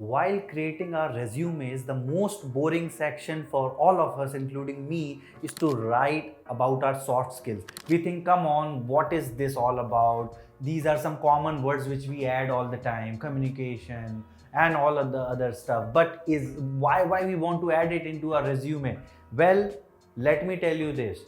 while creating our resumes, the most boring section for all of us, including me, is to write about our soft skills. We think, come on, what is this all about? These are some common words which we add all the time, communication and all of the other stuff. But is why we want to add it into our resume? Well, let me tell you this.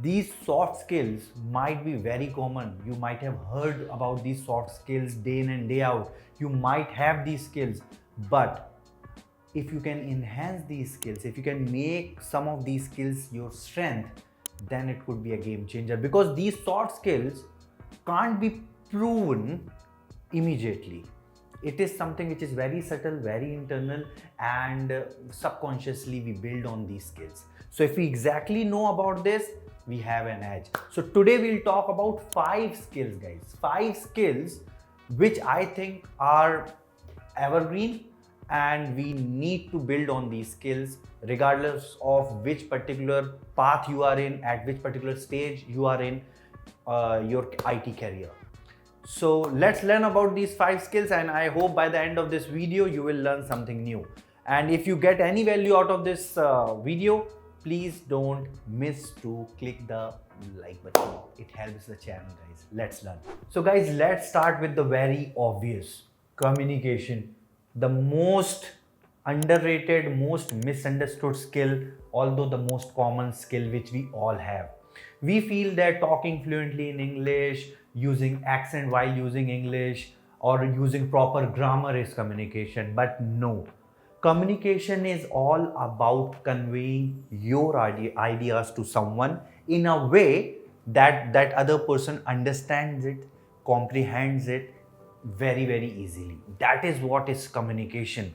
These soft skills might be very common. You might have heard about these soft skills day in and day out. You might have these skills, but if you can enhance these skills, if you can make some of these skills your strength, then it could be a game changer, because these soft skills can't be proven immediately. It is something which is very subtle, very internal, and subconsciously we build on these skills. So if we exactly know about this, we have an edge. So today we'll talk about 5 skills, guys. 5 skills which I think are evergreen, and we need to build on these skills regardless of which particular path you are in, at which particular stage you are in your IT career. So let's learn about these 5 skills, and I hope by the end of this video you will learn something new. And if you get any value out of this video, please don't miss to click the like button. It helps the channel, guys. Let's learn. So guys, let's start with the very obvious: communication. The most underrated, most misunderstood skill, although the most common skill which we all have. We feel that talking fluently in English, using accent while using English, or using proper grammar is communication, but no. Communication is all about conveying your ideas to someone in a way that that other person understands it, comprehends it very, very easily. That is what is communication.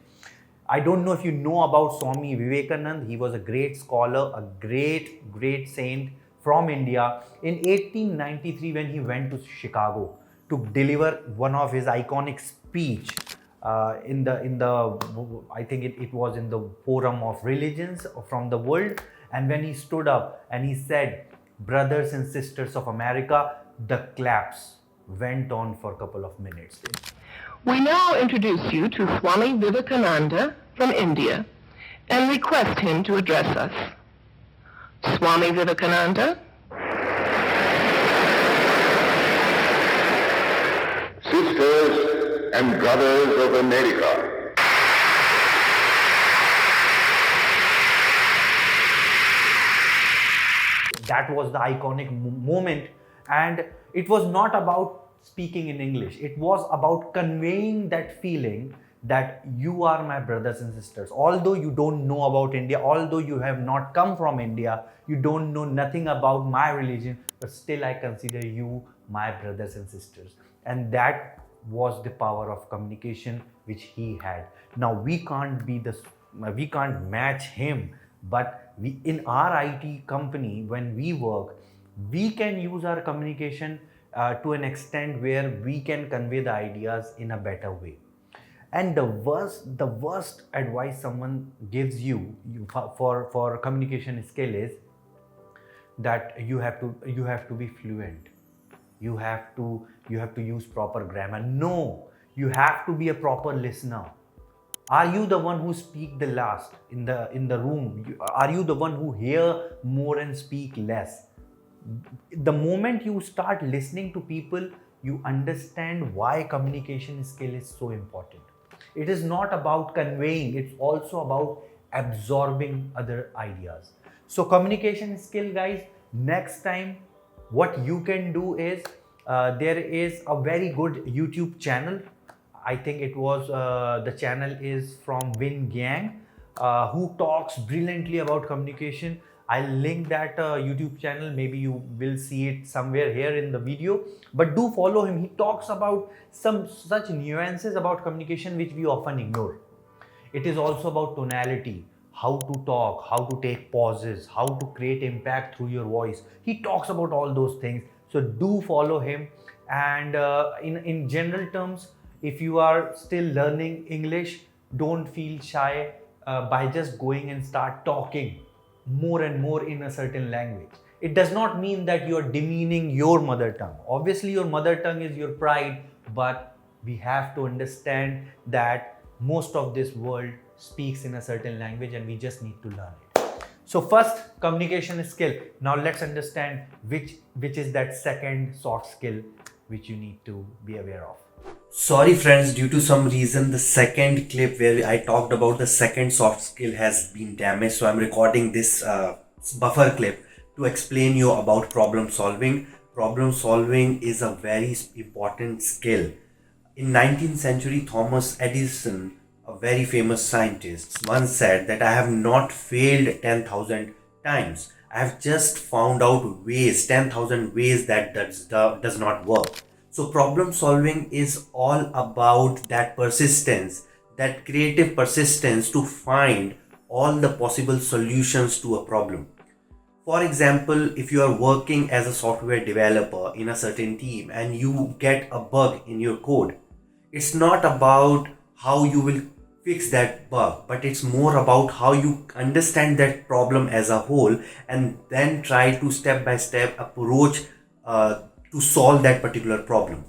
I don't know if you know about Swami Vivekananda. He was a great scholar, a great saint from India. In 1893, when he went to Chicago to deliver one of his iconic speech, in the I think it was in the Forum of Religions from the world, and when he stood up and he said, "Brothers and sisters of America," the claps went on for a couple of minutes. We now introduce you to Swami Vivekananda from India and request him to address us. Swami Vivekananda. Sisters and brothers of America. That was the iconic moment, and it was not about speaking in English. It was about conveying that feeling that you are my brothers and sisters. Although you don't know about India, although you have not come from India, you don't know nothing about my religion, but still I consider you my brothers and sisters. And that was the power of communication which he had. Now we can't match him, but we, in our IT company, when we work, we can use our communication to an extent where we can convey the ideas in a better way. And the worst advice someone gives you for communication skill is that you have to be fluent. You have to use proper grammar. No, you have to be a proper listener. Are you the one who speak the last in the room? Are you the one who hear more and speak less? The moment you start listening to people, you understand why communication skill is so important. It is not about conveying, it's also about absorbing other ideas. So communication skill, guys, next time what you can do is, there is a very good YouTube channel. I think it was, the channel is from Win Gang, who talks brilliantly about communication. I'll link that YouTube channel. Maybe you will see it somewhere here in the video, but do follow him. He talks about some such nuances about communication which we often ignore. It is also about tonality, how to talk, how to take pauses, how to create impact through your voice. He talks about all those things. So do follow him. And in general terms, if you are still learning English, don't feel shy by just going and start talking more and more in a certain language. It does not mean that you are demeaning your mother tongue. Obviously, your mother tongue is your pride, but we have to understand that most of this world speaks in a certain language and we just need to learn it. So first, communication skill. Now let's understand which is that second soft skill which you need to be aware of. Sorry friends, due to some reason the second clip where I talked about the second soft skill has been damaged, so I'm recording this buffer clip to explain you about problem solving. Problem solving is a very important skill. In 19th century, Thomas Edison, a very famous scientist, once said that I have not failed 10,000 times. I have just found out ways, 10,000 ways that does not work. So problem solving is all about that persistence, that creative persistence to find all the possible solutions to a problem. For example, if you are working as a software developer in a certain team and you get a bug in your code, it's not about how you will fix that bug, but it's more about how you understand that problem as a whole and then try to step by step approach to solve that particular problem.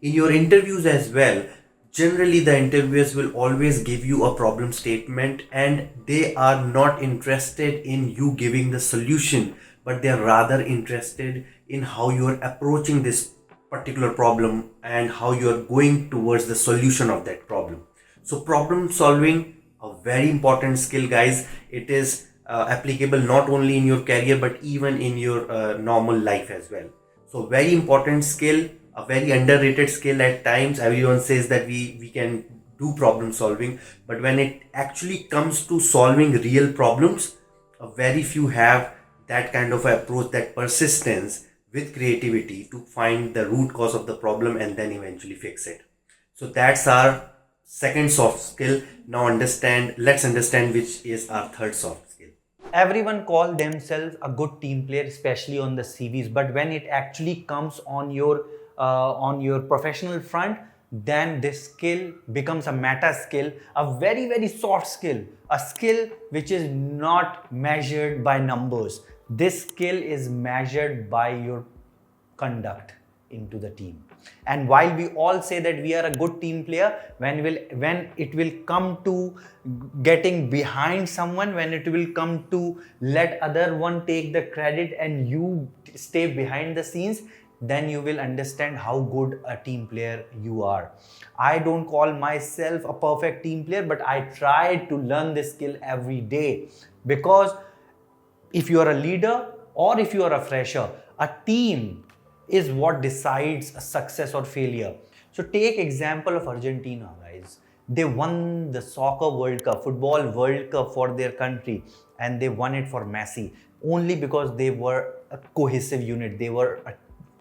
In your interviews as well, generally the interviewers will always give you a problem statement and they are not interested in you giving the solution, but they are rather interested in how you are approaching this particular problem and how you are going towards the solution of that problem. So problem solving, a very important skill guys. It is applicable not only in your career but even in your normal life as well. So very important skill, a very underrated skill at times. Everyone says that we can do problem solving, but when it actually comes to solving real problems, very few have that kind of approach, that persistence with creativity to find the root cause of the problem and then eventually fix it. So that's our second soft skill. Now let's understand which is our third soft skill. Everyone call themselves a good team player, especially on the CVs, but when it actually comes on your professional front, then this skill becomes a meta skill, a very soft skill, a skill which is not measured by numbers. This skill is measured by your conduct into the team. And while we all say that we are a good team player, when it will come to getting behind someone, when it will come to let other one take the credit and you stay behind the scenes, then you will understand how good a team player you are. I don't call myself a perfect team player, but I try to learn this skill every day, because if you are a leader or if you are a fresher, a team is what decides a success or failure. So take example of Argentina, guys. They won the soccer World Cup, football World Cup for their country, and they won it for Messi only because they were a cohesive unit. They were a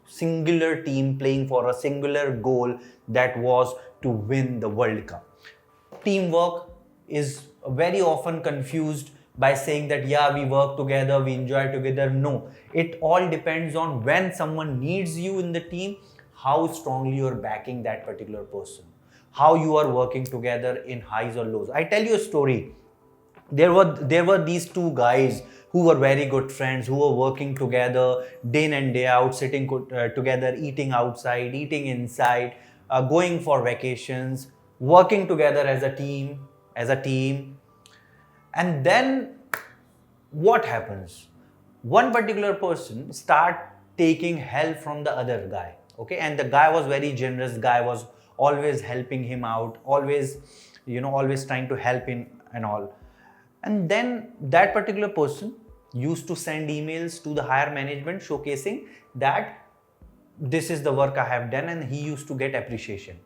singular team playing for a singular goal, that was to win the World Cup. Teamwork is very often confused by saying that yeah, we work together, we enjoy together. No, it all depends on when someone needs you in the team, how strongly you're backing that particular person, how you are working together in highs or lows. I tell you a story. There were these two guys who were very good friends, who were working together day in and day out, sitting together, eating outside, eating inside, going for vacations, working together as a team. And then what happens? One particular person start taking help from the other guy. Okay, and the guy was very generous. Guy was always helping him out, always trying to help him and all. And then that particular person used to send emails to the higher management showcasing that this is the work I have done, and he used to get appreciation.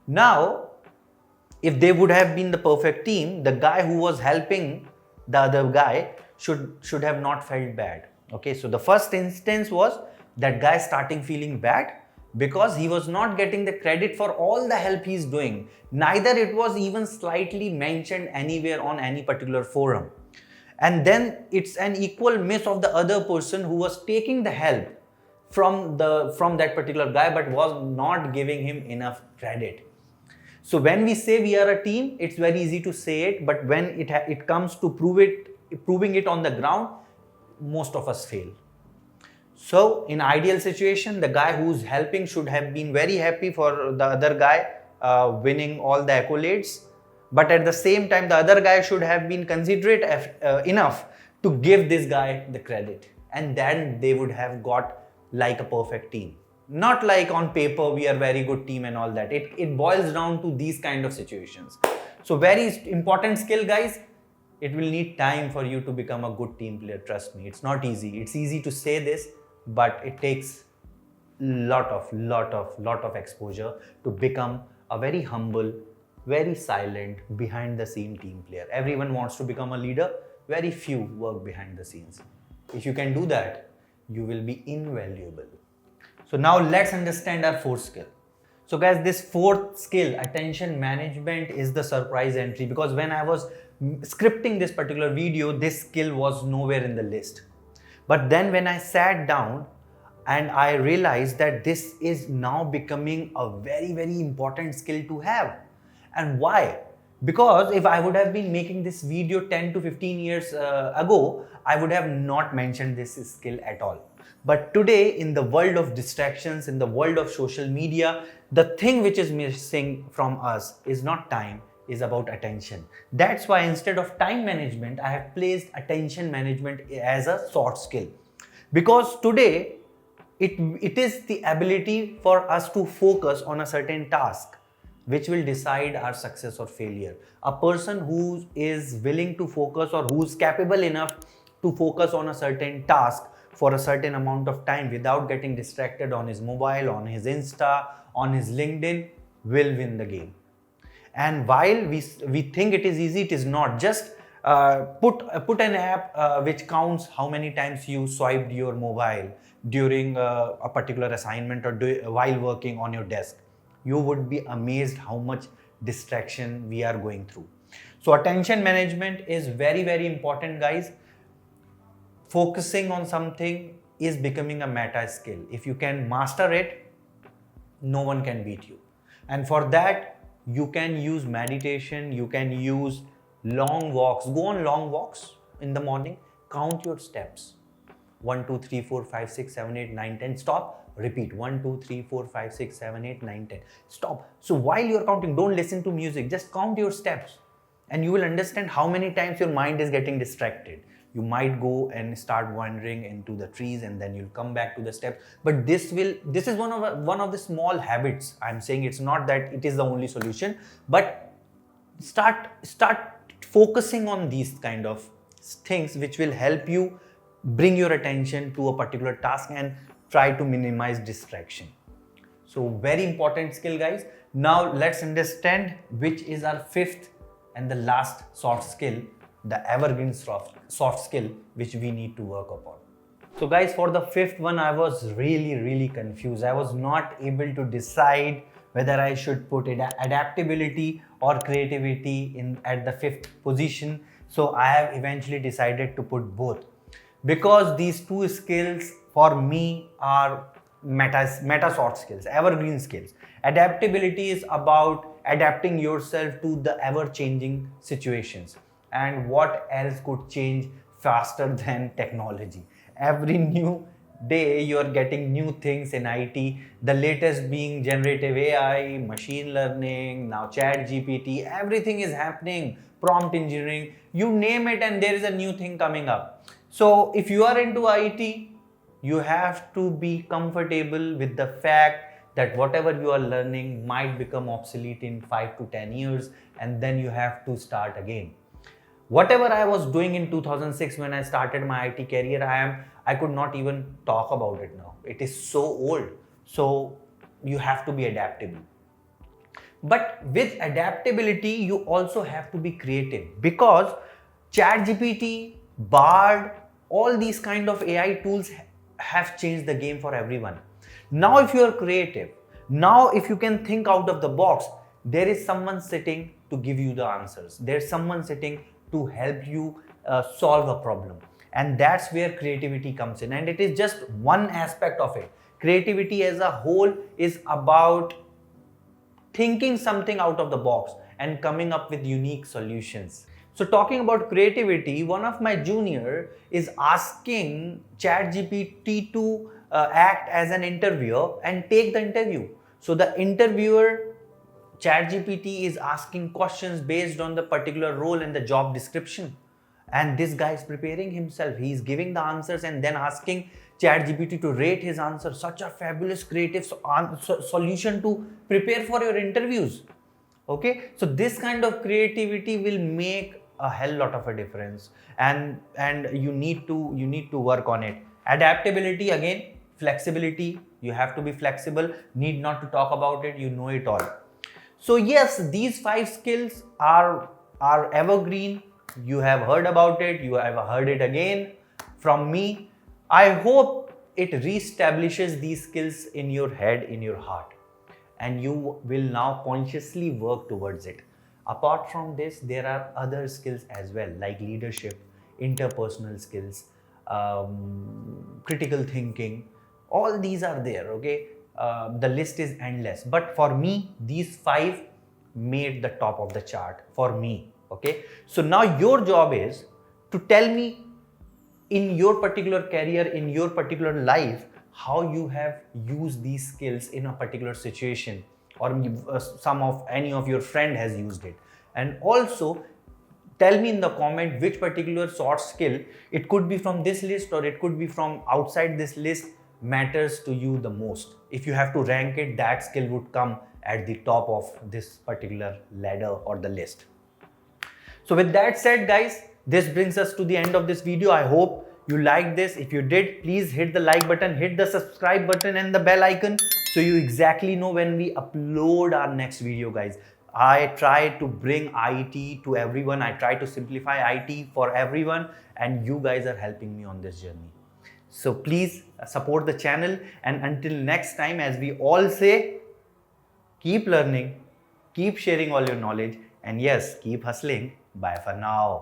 Now, if they would have been the perfect team, the guy who was helping the other guy should have not felt bad. Okay, so the first instance was that guy starting feeling bad because he was not getting the credit for all the help he's doing. Neither it was even slightly mentioned anywhere on any particular forum. And then it's an equal miss of the other person who was taking the help from that particular guy but was not giving him enough credit. So when we say we are a team, it's very easy to say it, but when it comes to proving it on the ground, most of us fail. So in ideal situation, the guy who's helping should have been very happy for the other guy winning all the accolades. but at the same time the other guy should have been considerate enough to give this guy the credit, and then they would have got like a perfect team. Not like on paper we are very good team and all that. It boils down to these kind of situations. So very important skill, guys. It will need time for you to become a good team player. Trust me, it's not easy. It's easy to say this, but it takes lot of exposure to become a very humble, very silent, behind the scene team player. Everyone wants to become a leader. Very few work behind the scenes. If you can do that, you will be invaluable. So now let's understand our fourth skill. So guys, this fourth skill, attention management, is the surprise entry, because when I was scripting this particular video, this skill was nowhere in the list. But then when I sat down and I realized that this is now becoming a very important skill to have. And why? Because if I would have been making this video 10 to 15 years ago, I would have not mentioned this skill at all. But today, in the world of distractions, in the world of social media, the thing which is missing from us is not time, is about attention. That's why instead of time management, I have placed attention management as a soft skill. Because today, it is the ability for us to focus on a certain task which will decide our success or failure. A person who is willing to focus, or who's capable enough to focus on a certain task for a certain amount of time without getting distracted on his mobile, on his Insta, on his LinkedIn, will win the game. And while we think it is easy, it is not. Just put an app which counts how many times you swiped your mobile during a particular assignment, or while working on your desk. You would be amazed how much distraction we are going through. So attention management is very important, guys. Focusing on something is becoming a meta skill. If you can master it, no one can beat you. And for that, you can use meditation, you can use long walks. Go on long walks in the morning, count your steps. 1, 2, 3, 4, 5, 6, 7, 8, 9, 10. Stop. Repeat. 1, 2, 3, 4, 5, 6, 7, 8, 9, 10. Stop. So while you're counting, don't listen to music. Just count your steps. And you will understand how many times your mind is getting distracted. You might go and start wandering into the trees, and then you'll come back to the steps. But this is one of the small habits. I'm saying it's not that it is the only solution, but start focusing on these kind of things which will help you bring your attention to a particular task and try to minimize distraction. So very important skill, guys. Now let's understand which is our fifth and the last soft skill, the evergreen soft skill which we need to work upon. So guys, for the fifth one, I was really confused. I was not able to decide whether I should put adaptability or creativity in at the fifth position. So I have eventually decided to put both, because these two skills for me are meta soft skills, evergreen skills. Adaptability is about adapting yourself to the ever-changing situations. And what else could change faster than technology? Every new day you are getting new things in IT, the latest being generative AI, machine learning, now chat GPT, everything is happening, prompt engineering, you name it, and there is a new thing coming up. So if you are into IT, you have to be comfortable with the fact that whatever you are learning might become obsolete in 5 to 10 years, and then you have to start again. Whatever I was doing in 2006 when I started my IT career, I could not even talk about it now. It is so old. So you have to be adaptable. But with adaptability, you also have to be creative, because ChatGPT, Bard, all these kind of AI tools have changed the game for everyone. Now if you are creative, now if you can think out of the box, there is someone sitting to give you the answers. There's someone sitting to help you solve a problem. And that's where creativity comes in. And it is just one aspect of it. Creativity as a whole is about thinking something out of the box and coming up with unique solutions. So talking about creativity, one of my junior is asking ChatGPT to act as an interviewer and take the interview. So the interviewer, ChatGPT is asking questions based on the particular role in the job description. And this guy is preparing himself. He is giving the answers and then asking ChatGPT to rate his answer. Such a fabulous creative solution to prepare for your interviews. Okay, so this kind of creativity will make a hell lot of a difference, and you need to work on it. Adaptability, again, flexibility. You have to be flexible. Need not to talk about it. You know it all. So yes, these 5 skills are evergreen. You have heard about it. You have heard it again from me. I hope it reestablishes these skills in your head, in your heart, and you will now consciously work towards it. Apart from this, there are other skills as well, like leadership, interpersonal skills, critical thinking. All these are there, okay? The list is endless. But for me, these 5 made the top of the chart for me, okay? So now your job is to tell me in your particular career, in your particular life, how you have used these skills in a particular situation, or any of your friend has used it. And also tell me in the comment which particular soft skill, it could be from this list or it could be from outside this list, matters to you the most. If you have to rank it, that skill would come at the top of this particular ladder or the list. So with that said, guys, this brings us to the end of this video. I hope you liked this. If you did, please hit the like button, hit the subscribe button and the bell icon so you exactly know when we upload our next video, guys. I try to bring IT to everyone. I try to simplify IT for everyone, and you guys are helping me on this journey. So please support the channel, and until next time, as we all say, keep learning, keep sharing all your knowledge, and yes, keep hustling. Bye for now.